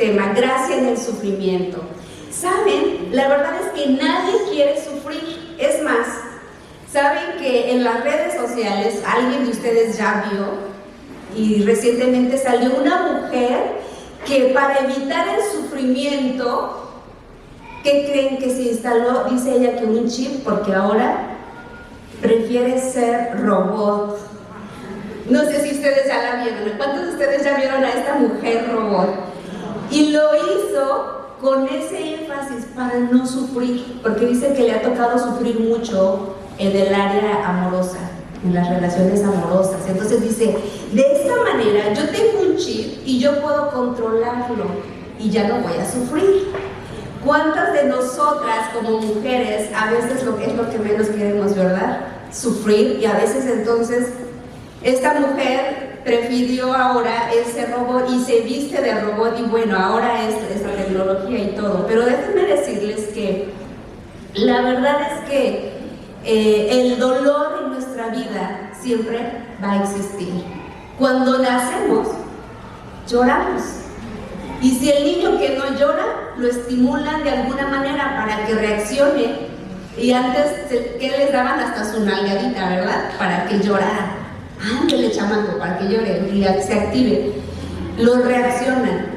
tema, gracia en el sufrimiento. ¿Saben? La verdad es que nadie quiere sufrir. Es más, ¿saben que en las redes sociales alguien de ustedes ya vio? Y recientemente salió una mujer que para evitar el sufrimiento, ¿qué creen que se instaló? Dice ella que un chip, porque ahora prefiere ser robot. No sé si ustedes ya la vieron. ¿Cuántos de ustedes ya vieron a esta mujer robot? Y lo hizo con ese énfasis para no sufrir, porque dice que le ha tocado sufrir mucho en el área amorosa, en las relaciones amorosas. Entonces dice, de esta manera yo tengo un chip y yo puedo controlarlo y ya no voy a sufrir. ¿Cuántas de nosotras como mujeres a veces lo que es lo que menos queremos, verdad? Sufrir. Y a veces entonces esta mujer prefirió ahora ese robot y se viste de robot, y bueno, ahora es esta tecnología y todo. Pero déjenme decirles que la verdad es que el dolor en nuestra vida siempre va a existir. Cuando nacemos, lloramos. Y si el niño que no llora, lo estimulan de alguna manera para que reaccione. Y antes, ¿qué les daban? Hasta su nalgadita, ¿verdad? Para que llorara. Ándale, chamaco, para que llore y se active. Lo reaccionan.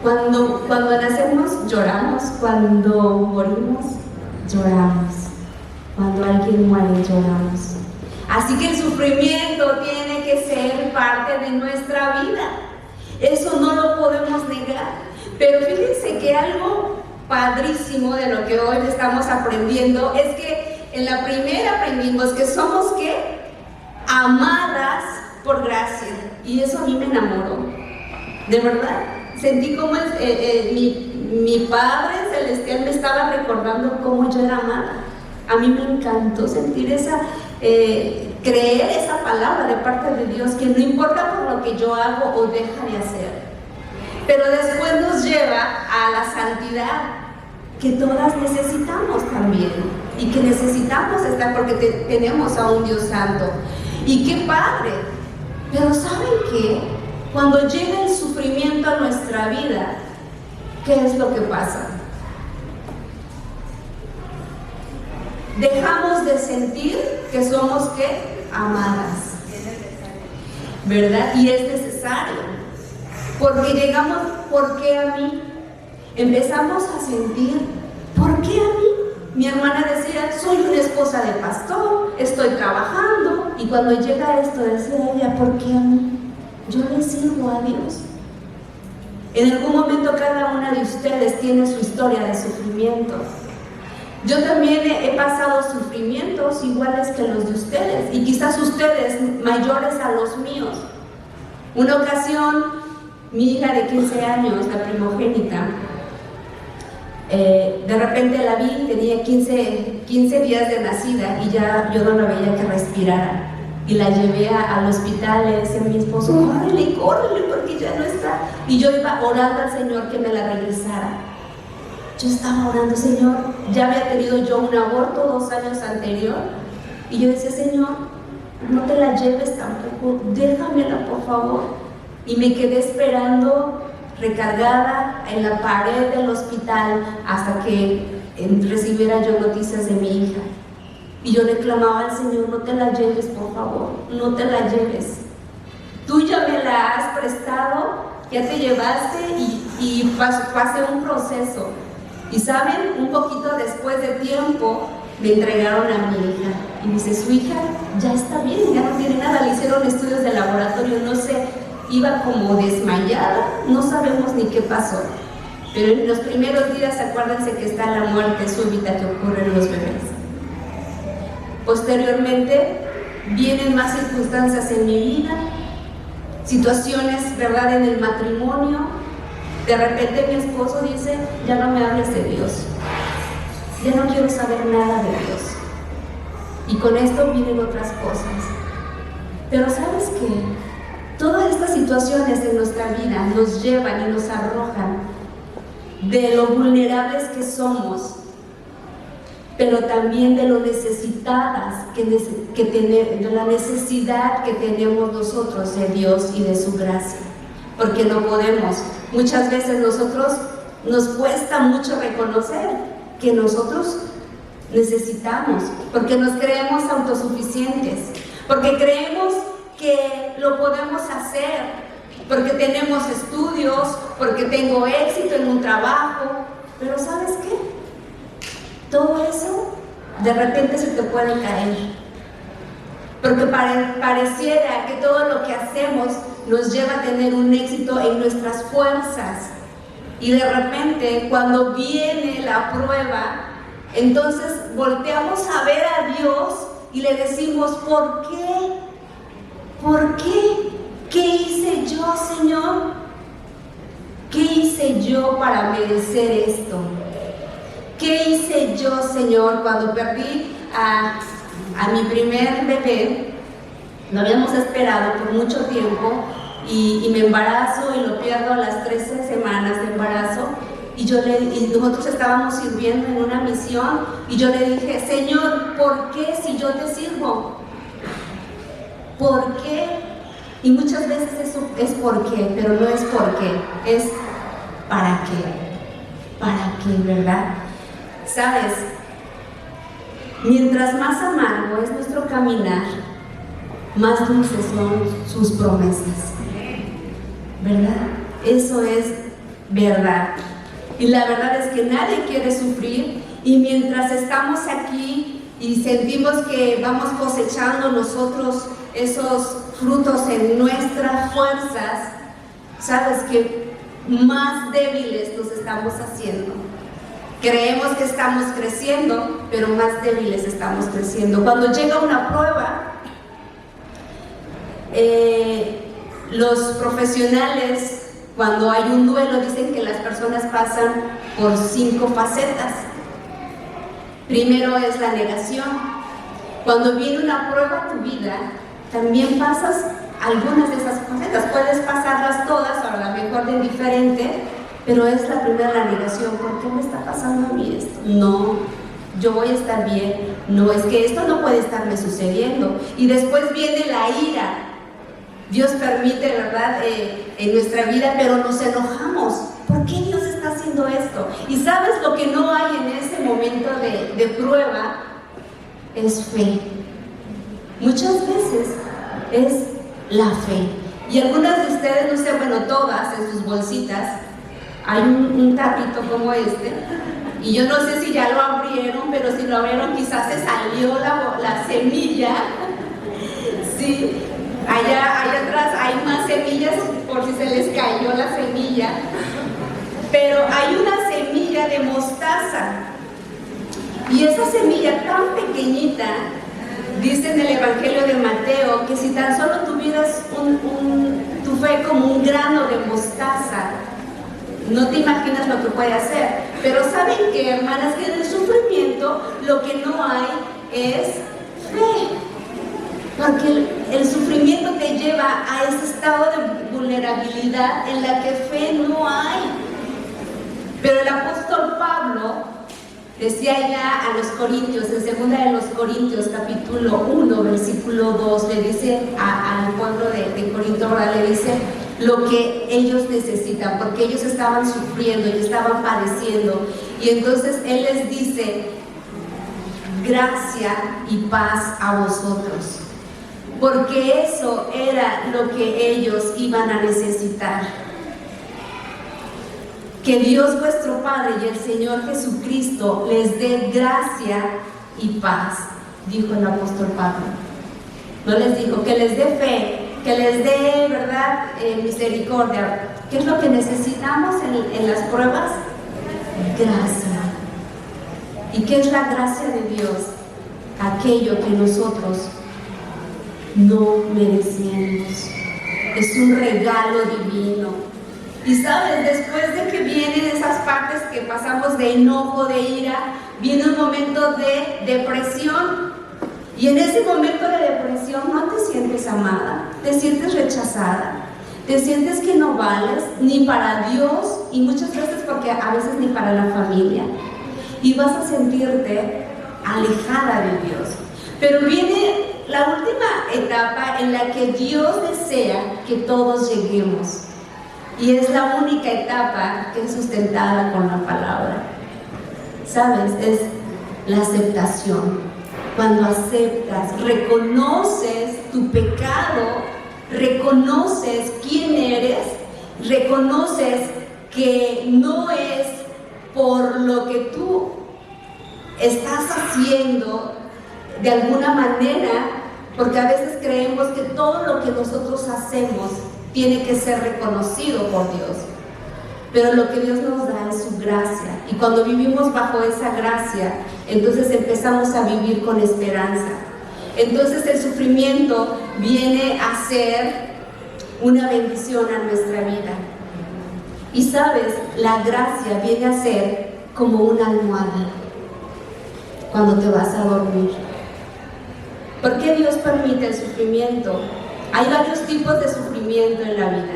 Cuando nacemos, lloramos. Cuando morimos, lloramos. Cuando alguien muere, lloramos. Así que el sufrimiento tiene que ser parte de nuestra vida. Eso no lo podemos negar. Pero fíjense que algo padrísimo de lo que hoy estamos aprendiendo es que en la primera aprendimos que somos ¿qué? Amadas por gracia. Y eso a mí me enamoró. De verdad. Sentí como mi Padre Celestial me estaba recordando cómo yo era amada. A mí me encantó sentir creer esa palabra de parte de Dios, que no importa por lo que yo hago o deja de hacer, pero después nos lleva a la santidad, que todas necesitamos también, y que necesitamos estar porque tenemos a un Dios santo. Y qué padre. Pero ¿saben qué? Cuando llega el sufrimiento a nuestra vida, ¿qué es lo que pasa? Dejamos de sentir que somos ¿qué? Amadas, ¿verdad? Y es necesario, porque llegamos, ¿por qué a mí? Empezamos a sentir, ¿por qué a mí? Mi hermana decía, soy una esposa de pastor, estoy trabajando, y cuando llega esto decía ella, ¿por qué a mí? Yo le sirvo a Dios. En algún momento cada una de ustedes tiene su historia de sufrimiento. Yo también he pasado sufrimientos iguales que los de ustedes, y quizás ustedes mayores a los míos. Una ocasión, mi hija de 15 años, la primogénita, de repente la vi, tenía 15 días de nacida y ya yo no la veía que respirara. Y la llevé al hospital, le decía a mi esposo, córrele, córrele, porque ya no está. Y yo iba orando al Señor que me la regresara. Yo estaba orando, Señor, ya había tenido yo un aborto 2 años anterior, y yo decía, Señor, no te la lleves tampoco, déjamela por favor. Y me quedé esperando recargada en la pared del hospital hasta que recibiera yo noticias de mi hija. Y yo le clamaba al Señor, no te la lleves por favor, no te la lleves. Tú ya me la has prestado, ya te llevaste, y pasé un proceso. Y saben, un poquito después de tiempo me entregaron a mi hija y dice, su hija ya está bien, ya no tiene nada. Le hicieron estudios de laboratorio, no sé, iba como desmayada, no sabemos ni qué pasó. Pero en los primeros días acuérdense que está la muerte súbita que ocurre en los bebés. Posteriormente vienen más circunstancias en mi vida, situaciones, ¿verdad?, en el matrimonio. De repente mi esposo dice, ya no me hables de Dios, ya no quiero saber nada de Dios. Y con esto vienen otras cosas. Pero ¿sabes qué? Todas estas situaciones en nuestra vida nos llevan y nos arrojan de lo vulnerables que somos, pero también de lo necesitadas de la necesidad que tenemos nosotros de Dios y de su gracia. porque no podemos. Muchas veces nosotros nos cuesta mucho reconocer que nosotros necesitamos, porque nos creemos autosuficientes, porque creemos que lo podemos hacer, porque tenemos estudios, porque tengo éxito en un trabajo. Pero ¿sabes qué? Todo eso de repente se te puede caer, porque pareciera que todo lo que hacemos nos lleva a tener un éxito en nuestras fuerzas, y de repente cuando viene la prueba, entonces volteamos a ver a Dios y le decimos: ¿por qué? ¿Por qué? ¿Qué hice yo, Señor? ¿Qué hice yo para merecer esto? ¿Qué hice yo, Señor, cuando perdí a mi primer bebé? Lo habíamos esperado por mucho tiempo y me embarazo y lo pierdo a las 13 semanas de embarazo. Y nosotros estábamos sirviendo en una misión y yo le dije: Señor, ¿por qué si yo te sirvo? ¿Por qué? Y muchas veces eso es por qué, pero no es por qué, es para qué. ¿Para qué, verdad? ¿Sabes? Mientras más amargo es nuestro caminar, más dulces son sus promesas, ¿verdad? Eso es verdad. Y la verdad es que nadie quiere sufrir, y mientras estamos aquí y sentimos que vamos cosechando nosotros esos frutos en nuestras fuerzas, sabes que más débiles nos estamos haciendo. Creemos que estamos creciendo, pero más débiles estamos creciendo. Cuando llega una prueba, los profesionales, cuando hay un duelo, dicen que las personas pasan por 5 facetas. Primero es la negación. Cuando viene una prueba a tu vida, también pasas algunas de esas facetas. Puedes pasarlas todas, o a lo mejor de diferente, pero es la primera, la negación. ¿Por qué me está pasando a mí esto? No, yo voy a estar bien. No, es que esto no puede estarme sucediendo. Y después viene la ira. Dios permite, ¿verdad?, en nuestra vida, pero nos enojamos. ¿Por qué Dios está haciendo esto? Y sabes, lo que no hay en ese momento de prueba es fe. Muchas veces es la fe. Y algunas de ustedes, no sé, bueno, todas en sus bolsitas hay un tarrito como este, y yo no sé si ya lo abrieron, pero si lo abrieron quizás se salió la semilla. Sí. Allá atrás hay más semillas por si se les cayó la semilla, pero hay una semilla de mostaza, y esa semilla tan pequeñita, dice en el Evangelio de Mateo, que si tan solo tuvieras tu fe como un grano de mostaza, no te imaginas lo que puede hacer. Pero ¿saben qué, hermanas? Que en el sufrimiento lo que no hay es fe. Porque el sufrimiento te lleva a ese estado de vulnerabilidad en la que fe no hay. Pero el apóstol Pablo decía ya a los Corintios, en 2 de los Corintios, capítulo 1, versículo 2, le dice al pueblo de Corinto, ahora le dice lo que ellos necesitan, porque ellos estaban sufriendo, ellos estaban padeciendo. Y entonces él les dice: gracia y paz a vosotros, porque eso era lo que ellos iban a necesitar. Que Dios vuestro Padre y el Señor Jesucristo les dé gracia y paz, dijo el apóstol Pablo. No les dijo que les dé fe, que les dé, ¿verdad?, misericordia. ¿Qué es lo que necesitamos en las pruebas? Gracia. ¿Y qué es la gracia de Dios? Aquello que nosotros no merecemos. Es un regalo divino. Y sabes, después de que vienen esas partes que pasamos de enojo, de ira, viene un momento de depresión. Y en ese momento de depresión no te sientes amada, te sientes rechazada, te sientes que no vales ni para Dios, y muchas veces porque a veces ni para la familia. Y vas a sentirte alejada de Dios. Pero viene la última etapa en la que Dios desea que todos lleguemos. y es la única etapa que es sustentada con la palabra. ¿Sabes? Es la aceptación. Cuando aceptas, reconoces tu pecado, reconoces quién eres, reconoces que no es por lo que tú estás haciendo de alguna manera, porque a veces creemos que todo lo que nosotros hacemos tiene que ser reconocido por Dios. Pero lo que Dios nos da es su gracia. Y cuando vivimos bajo esa gracia, entonces empezamos a vivir con esperanza. Entonces el sufrimiento viene a ser una bendición a nuestra vida. Y sabes, la gracia viene a ser como una almohada cuando te vas a dormir. ¿Por qué Dios permite el sufrimiento? Hay varios tipos de sufrimiento en la vida.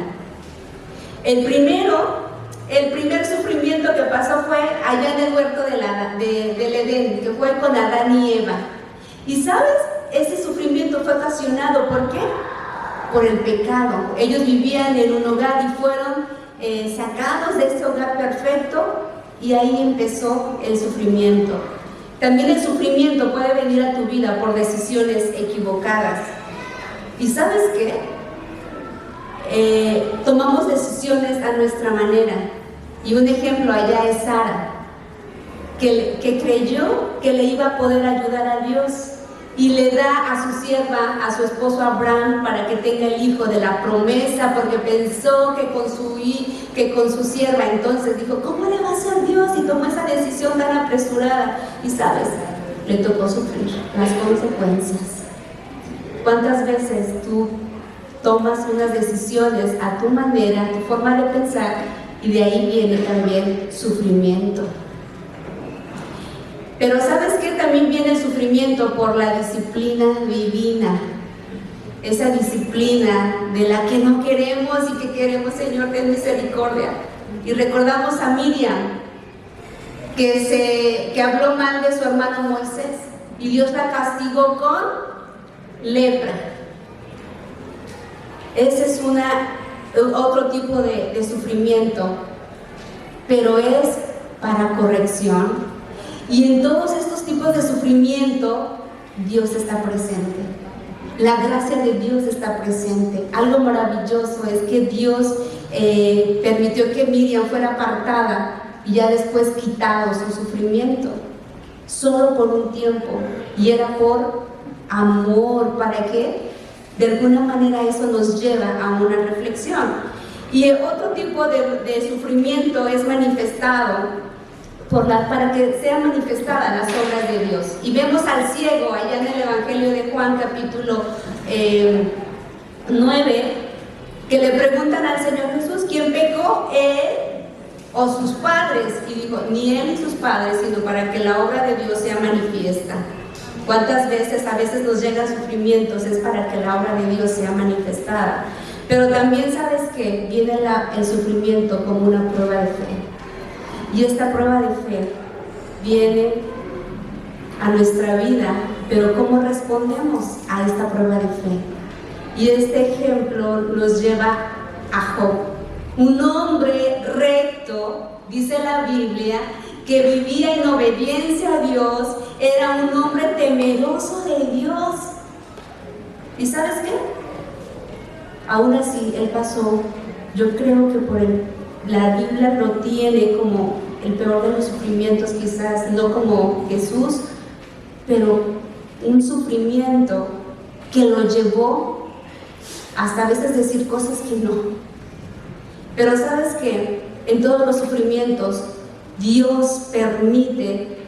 El primer sufrimiento que pasó fue allá en el huerto del Edén, que fue con Adán y Eva. Y sabes, ese sufrimiento fue ocasionado, ¿por qué? Por el pecado. Ellos vivían en un hogar y fueron sacados de ese hogar perfecto, y ahí empezó el sufrimiento. También el sufrimiento puede venir a tu vida por decisiones equivocadas. ¿Y sabes qué? Tomamos decisiones a nuestra manera. Y un ejemplo allá es Sara, que creyó que le iba a poder ayudar a Dios, y le da a su sierva, a su esposo Abraham, para que tenga el hijo de la promesa, porque pensó que con su sierva, entonces dijo, ¿cómo le va a hacer Dios? Y tomó esa decisión tan apresurada. Y sabes, le tocó sufrir las consecuencias. ¿Cuántas veces tú tomas unas decisiones a tu manera, a tu forma de pensar, y de ahí viene también sufrimiento? Pero ¿sabes qué? También viene el sufrimiento por la disciplina divina. Esa disciplina de la que no queremos y que queremos, Señor, ten misericordia. Y recordamos a Miriam, que habló mal de su hermano Moisés, y Dios la castigó con lepra. Ese es otro tipo de sufrimiento, pero es para corrección. Y en todos estos tipos de sufrimiento, Dios está presente. La gracia de Dios está presente. Algo maravilloso es que Dios permitió que Miriam fuera apartada y ya después quitado su sufrimiento, solo por un tiempo, y era por amor. ¿Para qué? De alguna manera eso nos lleva a una reflexión. Y otro tipo de sufrimiento es manifestado para que sean manifestadas las obras de Dios. Y vemos al ciego allá en el Evangelio de Juan, capítulo 9, que le preguntan al Señor Jesús, ¿quién pecó, él o sus padres? Y dijo, ni él ni sus padres, sino para que la obra de Dios sea manifiesta. ¿Cuántas veces a veces nos llegan sufrimientos? Es para que la obra de Dios sea manifestada. Pero también sabes que viene el sufrimiento como una prueba de fe. Y esta prueba de fe viene a nuestra vida, pero ¿cómo respondemos a esta prueba de fe? Y este ejemplo nos lleva a Job, un hombre recto, dice la Biblia, que vivía en obediencia a Dios, era un hombre temeroso de Dios. ¿Y sabes qué? Aún así, él pasó, yo creo que la Biblia lo tiene como el peor de los sufrimientos, quizás no como Jesús, pero un sufrimiento que lo llevó hasta a veces decir cosas que no. Pero sabes que en todos los sufrimientos Dios permite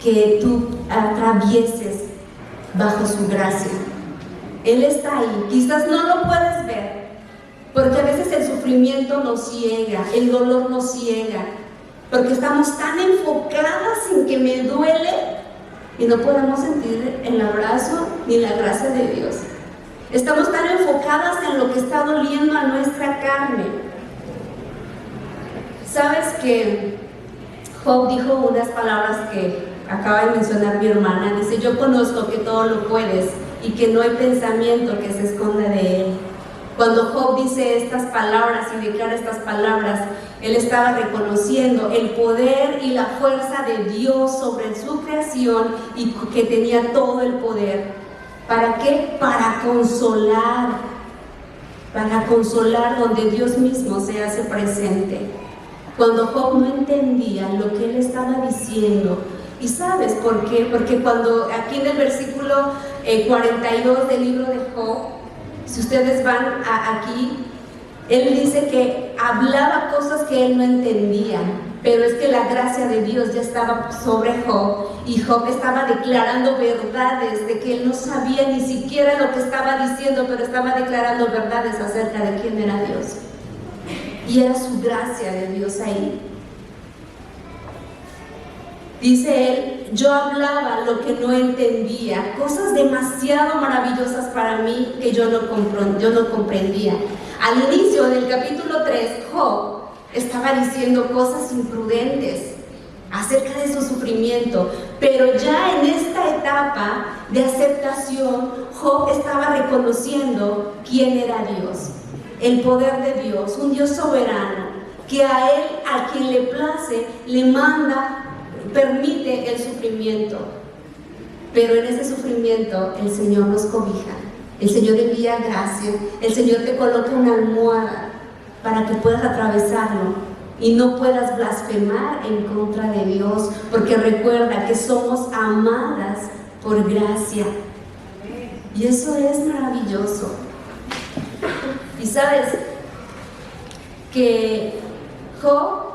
que tú atravieses bajo su gracia. Él está ahí, quizás no lo puedes ver, porque a veces el sufrimiento nos ciega, el dolor nos ciega, porque estamos tan enfocadas en que me duele y no podemos sentir el abrazo ni la gracia de Dios. Estamos tan enfocadas en lo que está doliendo a nuestra carne. Sabes que Job dijo unas palabras que acaba de mencionar mi hermana. Dice, yo conozco que todo lo puedes y que no hay pensamiento que se esconda de él. Cuando Job dice estas palabras y declara estas palabras, él estaba reconociendo el poder y la fuerza de Dios sobre su creación y que tenía todo el poder. ¿Para qué? Para consolar donde Dios mismo se hace presente. Cuando Job no entendía lo que él estaba diciendo, ¿y sabes por qué? Porque cuando aquí en el versículo 42 del libro de Job, si ustedes van aquí, él dice que hablaba cosas que él no entendía, pero es que la gracia de Dios ya estaba sobre Job y Job estaba declarando verdades de que él no sabía ni siquiera lo que estaba diciendo, pero estaba declarando verdades acerca de quién era Dios. Y era su gracia de Dios ahí. Dice él, yo hablaba lo que no entendía, cosas demasiado maravillosas para mí que yo no comprendía. Al inicio del capítulo 3, Job estaba diciendo cosas imprudentes acerca de su sufrimiento, pero ya en esta etapa de aceptación, Job estaba reconociendo quién era Dios, el poder de Dios, un Dios soberano, que a él, a quien le place, le manda, permite el sufrimiento, pero en ese sufrimiento el Señor nos cobija, el Señor envía gracia, el Señor te coloca una almohada para que puedas atravesarlo y no puedas blasfemar en contra de Dios, porque recuerda que somos amadas por gracia, y eso es maravilloso. Y sabes que Job,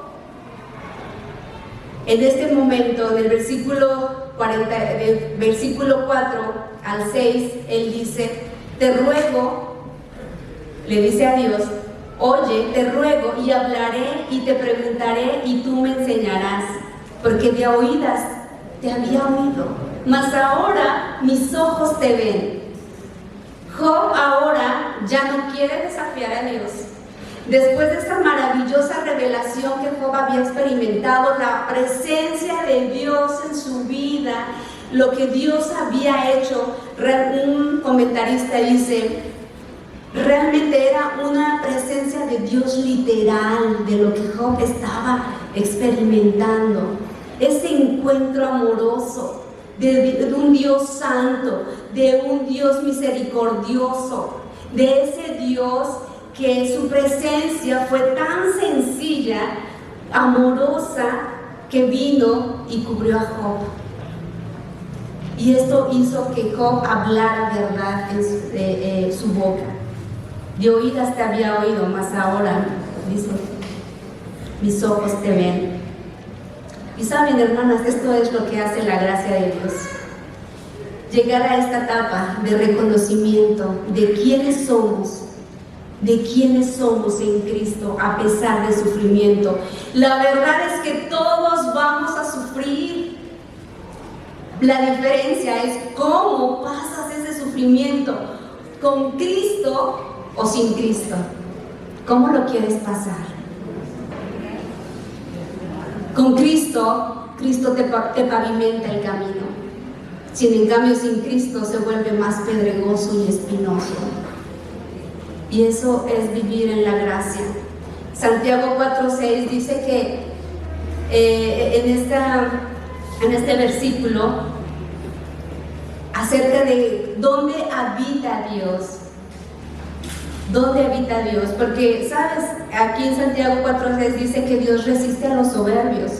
en este momento, del versículo 4 al 6, él dice, te ruego, le dice a Dios, oye, te ruego y hablaré y te preguntaré y tú me enseñarás, porque de oídas te había oído, mas ahora mis ojos te ven. Job ahora ya no quiere desafiar a Dios. Después de esta maravillosa revelación que Job había experimentado, la presencia de Dios en su vida, lo que Dios había hecho, un comentarista dice, realmente era una presencia de Dios literal de lo que Job estaba experimentando. Ese encuentro amoroso de un Dios santo, de un Dios misericordioso, de ese Dios que su presencia fue tan sencilla, amorosa, que vino y cubrió a Job. Y esto hizo que Job hablara verdad en su boca. De oídas te había oído, mas ahora, dice, mis ojos te ven. Y saben, hermanas, esto es lo que hace la gracia de Dios. Llegar a esta etapa de reconocimiento de quiénes somos en Cristo a pesar del sufrimiento. La verdad es que todos vamos a sufrir. La diferencia es cómo pasas ese sufrimiento, con Cristo o sin Cristo. ¿Cómo lo quieres pasar? Con Cristo, Cristo te pavimenta el camino. En cambio sin Cristo se vuelve más pedregoso y espinoso. Y eso es vivir en la gracia. Santiago 4:6 dice que en este versículo, acerca de dónde habita Dios. ¿Dónde habita Dios? Porque, ¿sabes? Aquí en Santiago 4:6 dice que Dios resiste a los soberbios.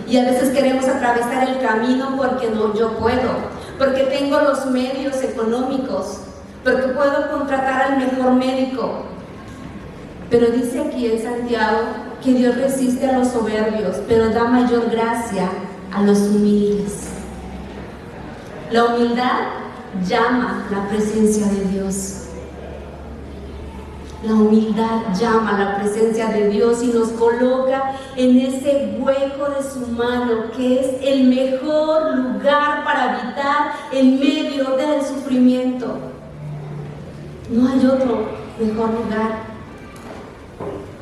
Y a veces queremos atravesar el camino porque no, yo puedo, porque tengo los medios económicos, porque puedo contratar al mejor médico. Pero dice aquí en Santiago que Dios resiste a los soberbios, pero da mayor gracia a los humildes. La humildad llama la presencia de Dios. La humildad llama la presencia de Dios y nos coloca en ese hueco de su mano, que es el mejor lugar para habitar en medio del sufrimiento. No hay otro mejor lugar.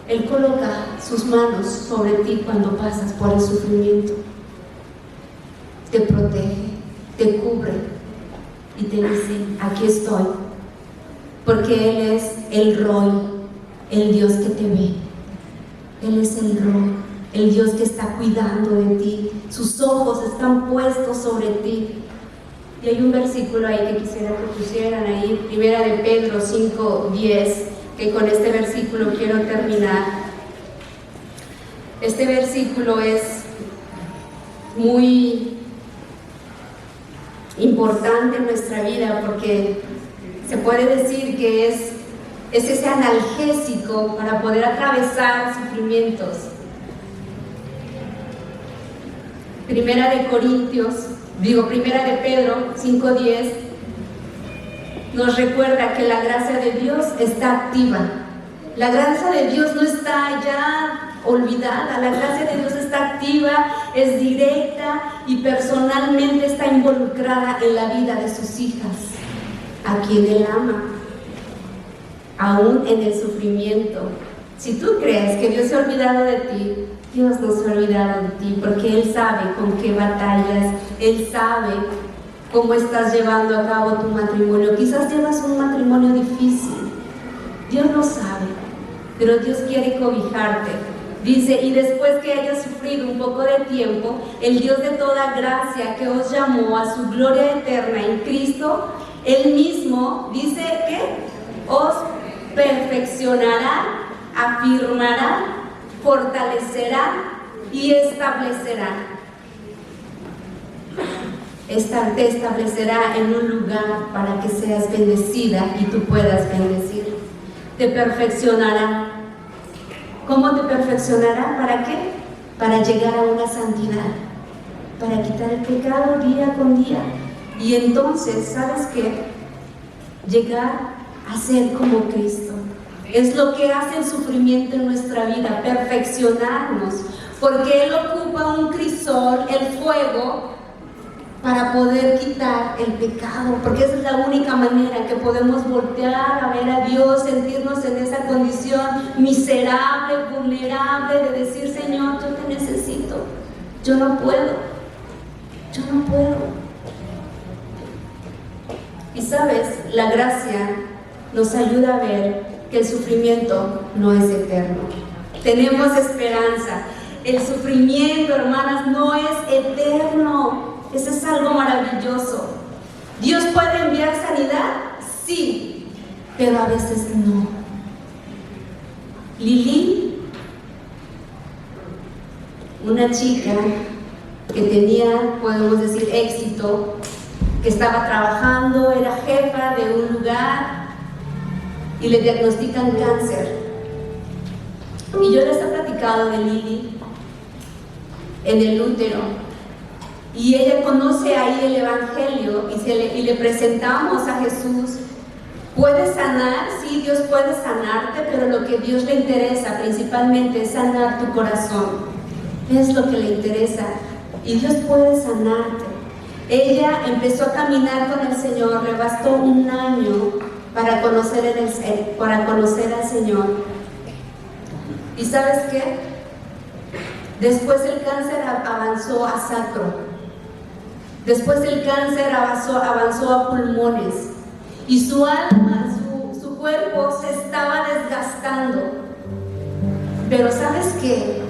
Él coloca sus manos sobre ti cuando pasas por el sufrimiento. Te protege, te cubre y te dice, aquí estoy. porque Él es el Roy, el Dios que te ve. Él es el Roy, el Dios que está cuidando de ti. Sus ojos están puestos sobre ti. Y hay un versículo ahí que quisiera que pusieran ahí, Primera de Pedro 5:10, que con este versículo quiero terminar. Este versículo es muy importante en nuestra vida porque se puede decir que es ese analgésico para poder atravesar sufrimientos. Primera de Pedro 5:10 nos recuerda que la gracia de Dios está activa. La gracia de Dios no está ya olvidada, la gracia de Dios está activa, es directa y personalmente está involucrada en la vida de sus hijas, a quien Él ama, aún en el sufrimiento. Si tú crees que Dios se ha olvidado de ti, Dios no se ha olvidado de ti, porque Él sabe con qué batallas, Él sabe cómo estás llevando a cabo tu matrimonio. Quizás llevas un matrimonio difícil, Dios lo sabe, pero Dios quiere cobijarte. Dice, y después que hayas sufrido un poco de tiempo, el Dios de toda gracia que os llamó a su gloria eterna en Cristo, Él mismo, dice que os perfeccionará, afirmará, fortalecerá y establecerá. Te establecerá en un lugar para que seas bendecida y tú puedas bendecir. Te perfeccionará. ¿Cómo te perfeccionará? ¿Para qué? Para llegar a una santidad, para quitar el pecado día con día. Y entonces, ¿sabes qué? Llegar a ser como Cristo. Es lo que hace el sufrimiento en nuestra vida, perfeccionarnos, porque Él ocupa un crisol, el fuego, para poder quitar el pecado, porque esa es la única manera en que podemos voltear a ver a Dios, sentirnos en esa condición miserable, vulnerable, de decir, Señor, yo te necesito, yo no puedo. Y sabes, la gracia nos ayuda a ver que el sufrimiento no es eterno. Tenemos esperanza. El sufrimiento, hermanas, no es eterno. Eso es algo maravilloso. ¿Dios puede enviar sanidad? Sí, pero a veces no. Lili, una chica que tenía, podemos decir, éxito, que estaba trabajando, era jefa de un lugar y le diagnostican cáncer. Y yo les he platicado de Lili en el útero. Y ella conoce ahí el Evangelio y le presentamos a Jesús. ¿Puede sanar? Sí, Dios puede sanarte, pero lo que a Dios le interesa principalmente es sanar tu corazón. Es lo que le interesa. Y Dios puede sanarte. Ella empezó a caminar con el Señor, le bastó un año para conocer al Señor. ¿Y sabes qué? Después el cáncer avanzó a sacro. Después el cáncer avanzó a pulmones. Y su alma, su cuerpo se estaba desgastando. Pero ¿sabes qué?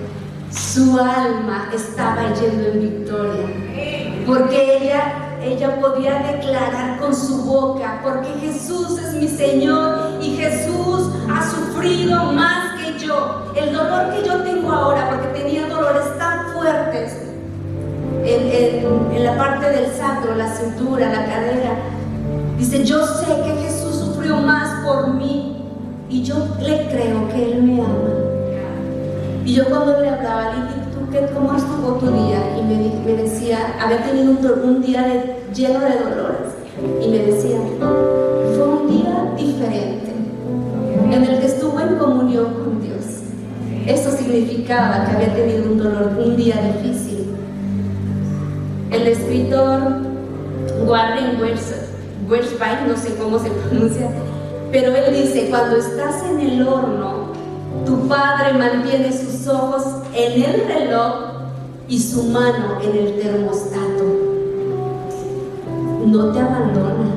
Su alma estaba yendo en victoria. Porque ella podía declarar con su boca, porque Jesús es mi Señor y Jesús ha sufrido más que yo. El dolor que yo tengo ahora, porque tenía dolores tan fuertes en la parte del sacro, la cintura, la cadera, dice, yo sé que Jesús sufrió más por mí y yo le creo que Él me ama. Y yo cuando le hablaba, Lili, ¿cómo estuvo tu día? Y me decía, había tenido un día lleno de dolores. Y me decía, fue un día diferente, en el que estuvo en comunión con Dios. Eso significaba que había tenido un día difícil. El escritor Warren Wiersbe, no sé cómo se pronuncia, pero él dice, cuando estás en el horno, tu Padre mantiene sus ojos en el reloj y su mano en el termostato. No te abandona.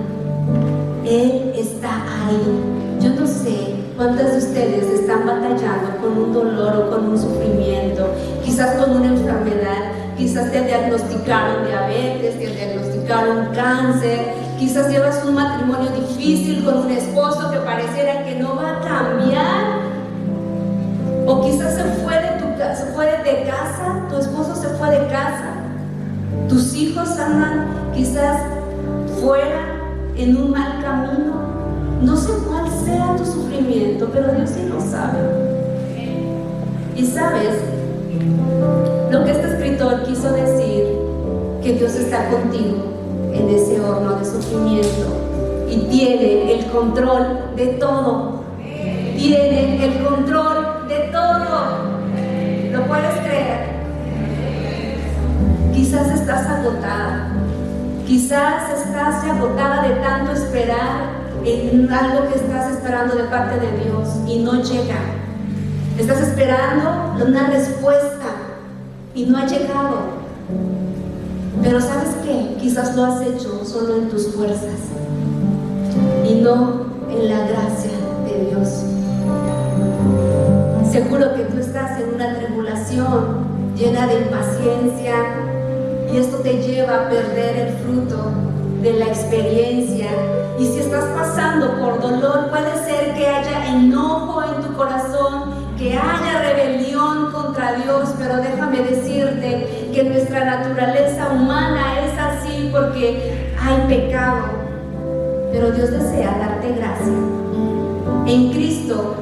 Él está ahí. yo no sé cuántas de ustedes están batallando con un dolor o con un sufrimiento, quizás con una enfermedad, quizás te diagnosticaron diabetes, te diagnosticaron cáncer, quizás llevas un matrimonio difícil con un esposo que pareciera que no va a cambiar, o quizás se fue de casa, tu esposo se fue de casa, tus hijos andan quizás fuera en un mal camino. No sé cuál sea tu sufrimiento, pero Dios sí lo sabe. Y sabes, lo que este escritor quiso decir, que Dios está contigo en ese horno de sufrimiento y tiene el control de todo. Tiene el control de todo. ¿Lo puedes creer? Quizás estás agotada. Quizás estás agotada de tanto esperar en algo que estás esperando de parte de Dios y no llega. Estás esperando una respuesta y no ha llegado. Pero ¿sabes qué? Quizás lo has hecho solo en tus fuerzas y no en la gracia de Dios. Seguro que tú estás en una tribulación llena de impaciencia y esto te lleva a perder el fruto de la experiencia. Y si estás pasando por dolor, puede ser que haya enojo en tu corazón, que haya rebelión contra Dios, pero déjame decirte que nuestra naturaleza humana es así porque hay pecado, pero Dios desea darte gracia. En Cristo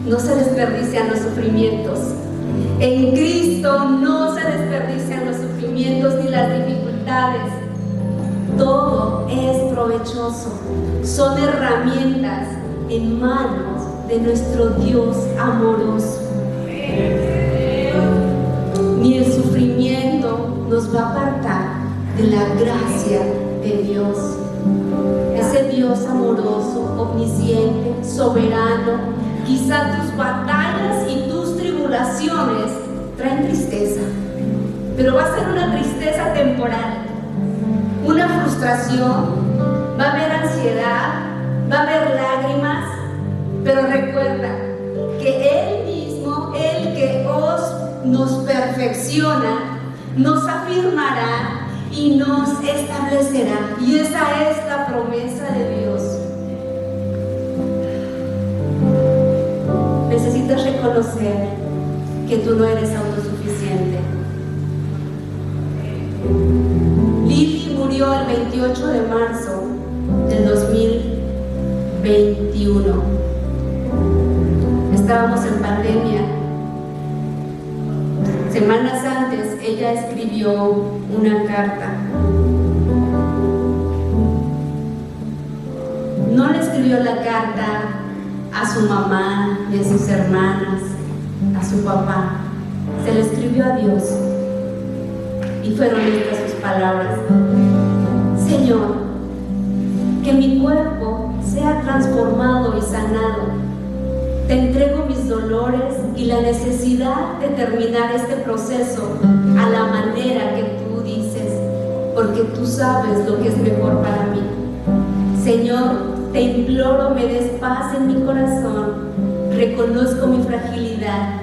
no se desperdician los sufrimientos. En Cristo no se desperdician los sufrimientos ni las dificultades. Todo es provechoso. Son herramientas en manos de nuestro Dios amoroso. Ni el sufrimiento nos va a apartar de la gracia de Dios. Ese Dios amoroso, omnisciente, soberano. Quizá tus batallas y tus tribulaciones traen tristeza, pero va a ser una tristeza temporal, una frustración, va a haber ansiedad, va a haber lágrimas, pero recuerda que Él mismo, el que nos perfecciona, nos afirmará y nos establecerá, y esa es la promesa de Dios. Necesitas reconocer que tú no eres autosuficiente. Lili murió el 28 de marzo del 2021. Estábamos en pandemia. Semanas antes ella escribió una carta. No le escribió la carta a su mamá y a sus hermanas, a su papá, se le escribió a Dios y fueron estas sus palabras: Señor, que mi cuerpo sea transformado y sanado. Te entrego mis dolores y la necesidad de terminar este proceso a la manera que tú dices, porque tú sabes lo que es mejor para mí. Señor, te imploro me des paz en mi corazón, reconozco mi fragilidad.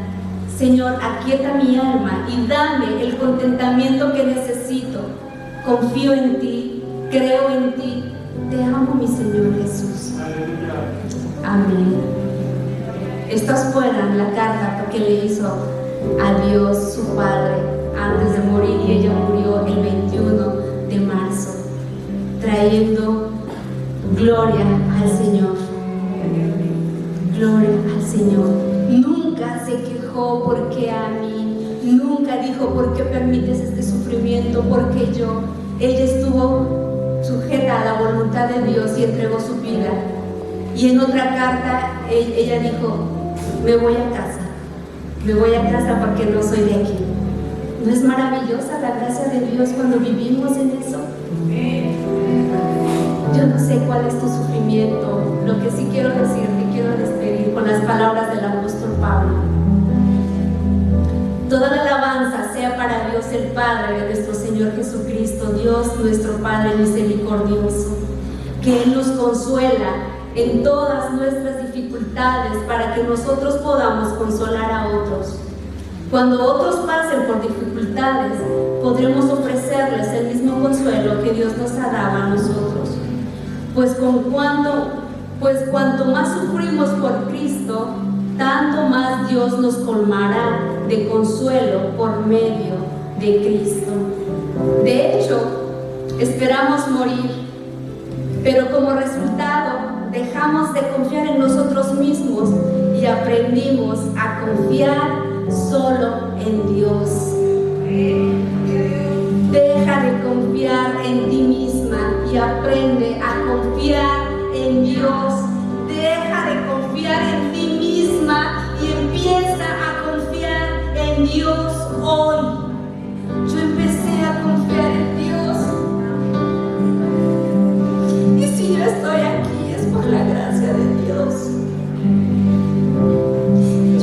Señor, aquieta mi alma y dame el contentamiento que necesito. Confío en ti, creo en ti, te amo, mi Señor Jesús. Amén. Estas fueron la carta que le hizo a Dios su Padre antes de morir, y ella murió el 21 de marzo, trayendo gloria al Señor. Gloria al Señor. Nunca se quejó porque a mí, nunca dijo por qué permites este sufrimiento, porque yo. Ella estuvo sujeta a la voluntad de Dios y entregó su vida. Y en otra carta ella dijo: me voy a casa porque no soy de aquí. ¿No es maravillosa la gracia de Dios cuando vivimos en eso? Yo no sé cuál es tu sufrimiento. Lo que sí quiero decir, te quiero despedir con las palabras del apóstol Pablo. Toda la alabanza sea para Dios el Padre de nuestro Señor Jesucristo, Dios nuestro Padre misericordioso, que Él nos consuela en todas nuestras dificultades para que nosotros podamos consolar a otros. Cuando otros pasen por dificultades, podremos ofrecerles el mismo consuelo que Dios nos ha dado a nosotros. Pues cuanto más sufrimos por Cristo, tanto más Dios nos colmará de consuelo por medio de Cristo. De hecho, esperamos morir, pero como resultado dejamos de confiar en nosotros mismos y aprendimos a confiar solo en Dios. Deja de confiar en ti misma y aprende a confiar en Dios. Deja de confiar en ti misma y empieza a confiar en Dios hoy. Yo empecé a confiar en Dios. Y si yo estoy aquí es por la gracia de Dios.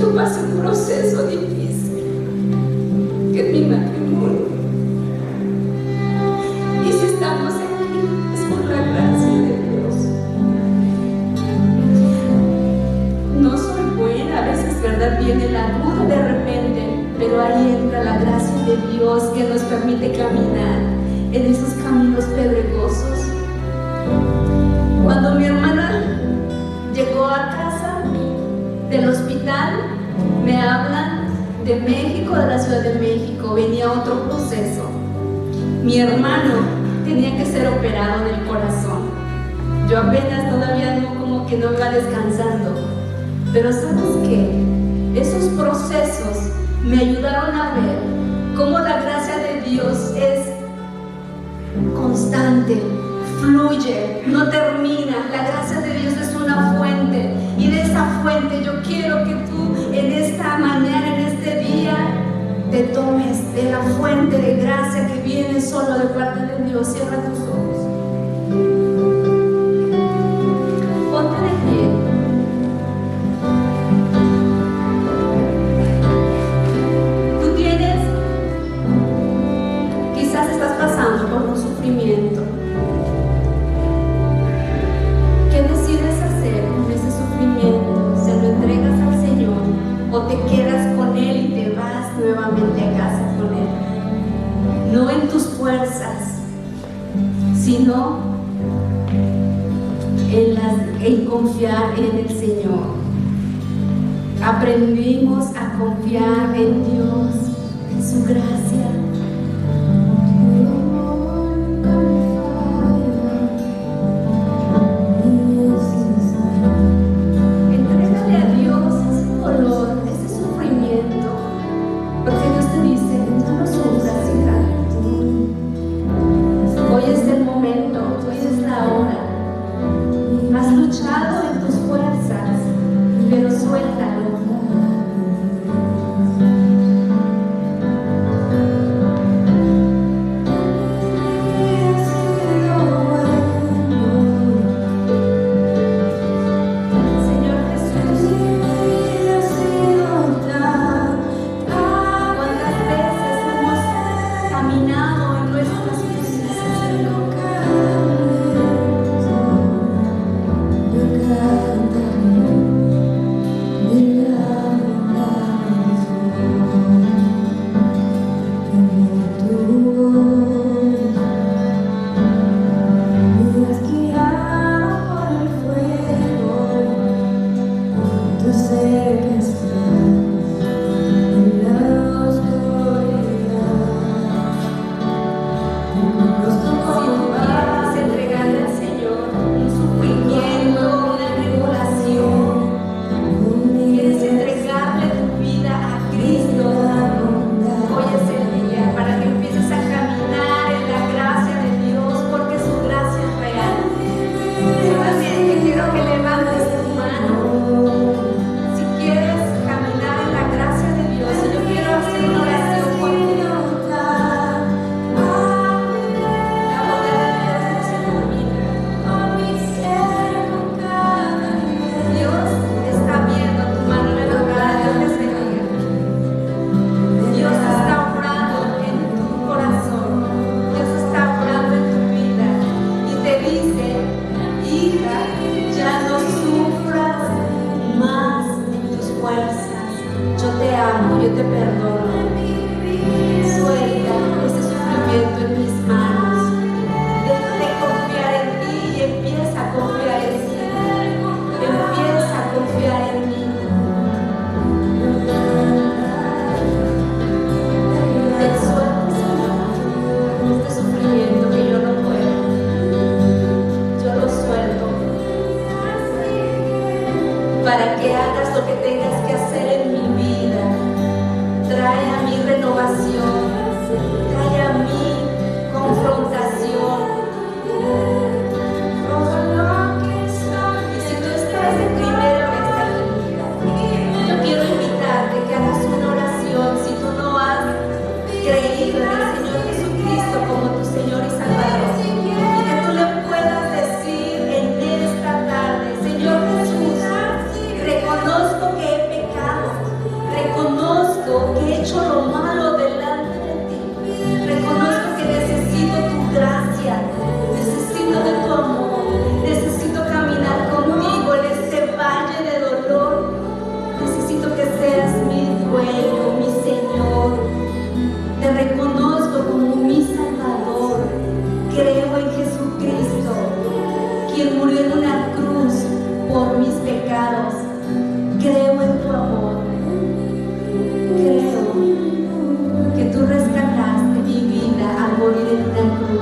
Yo pasé un proceso difícil, que es mi matrimonio. Y si estamos aquí es por la gracia de Dios. No soy buena, a veces, ¿verdad? Viene la duda de repente, pero ahí entra la gracia de Dios que nos permite caminar en esos caminos pedregosos. Cuando mi hermana llegó a casa del hospital, me hablan de México, de la Ciudad de México, venía otro proceso. Mi hermano tenía que ser operado del corazón. Yo apenas todavía no, como que no iba descansando. Pero ¿sabes qué? Esos procesos me ayudaron a ver cómo la gracia de Dios es constante, fluye, no termina. La gracia de Dios es una fuente, y de esa fuente yo quiero que tú en esta mañana, en este día, te tomes de la fuente de gracia que viene solo de parte de Dios. Cierra tus ojos. Ponte de pie. Tú tienes, quizás estás pasando por un sufrimiento. ¿Qué decides hacer con ese sufrimiento? ¿Se lo entregas al Señor o te quedas con Él y te vas nuevamente a casa con Él? No en tus fuerzas, sino en confiar en el Señor. Aprendimos a confiar en Dios, en su gracia. Entrégale a Dios ese dolor, ese sufrimiento, porque Dios te dice: no lo sufras, hija. Hoy es el momento, hoy es la hora. Has luchado en tus fuerzas, pero suéltalo.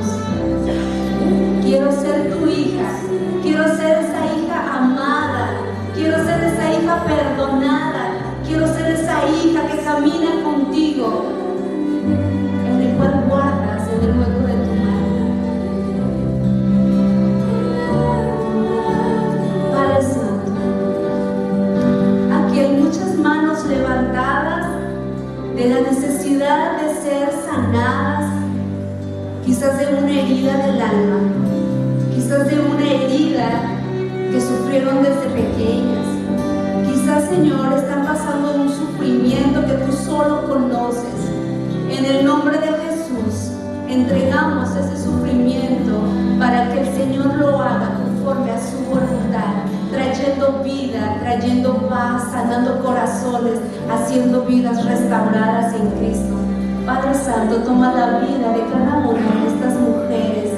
manos. Quiero ser tu hija, quiero ser esa hija amada, quiero ser esa hija perdonada, quiero ser esa hija que camina contigo, en el cual guardas en el hueco de tu mano. Padre Santo, aquí hay muchas manos levantadas de la necesidad de ser sanadas, quizás de una herida del alma, quizás de una herida que sufrieron desde pequeñas. Quizás, Señor, están pasando un sufrimiento que tú solo conoces. En el nombre de Jesús, entregamos ese sufrimiento para que el Señor lo haga conforme a su voluntad, trayendo vida, trayendo paz, sanando corazones, haciendo vidas restauradas en Cristo. Padre Santo, toma la vida de cada una de estas mujeres.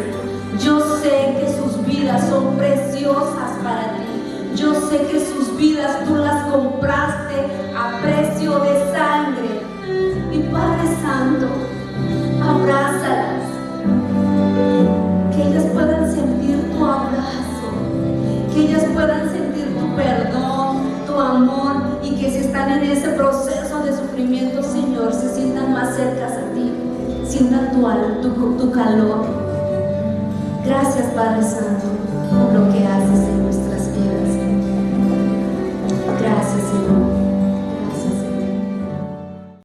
Yo sé que sus vidas son preciosas para ti. Yo sé que sus vidas tú las compraste a precio de sangre. Y Padre Santo, abrázalas. Que ellas puedan sentir tu abrazo. Que ellas puedan sentir tu perdón, tu amor. Y que si están en ese proceso de sufrimiento, Señor, se sientan más cerca a ti. Sientan tu calor. Gracias, Padre Santo, por lo que haces.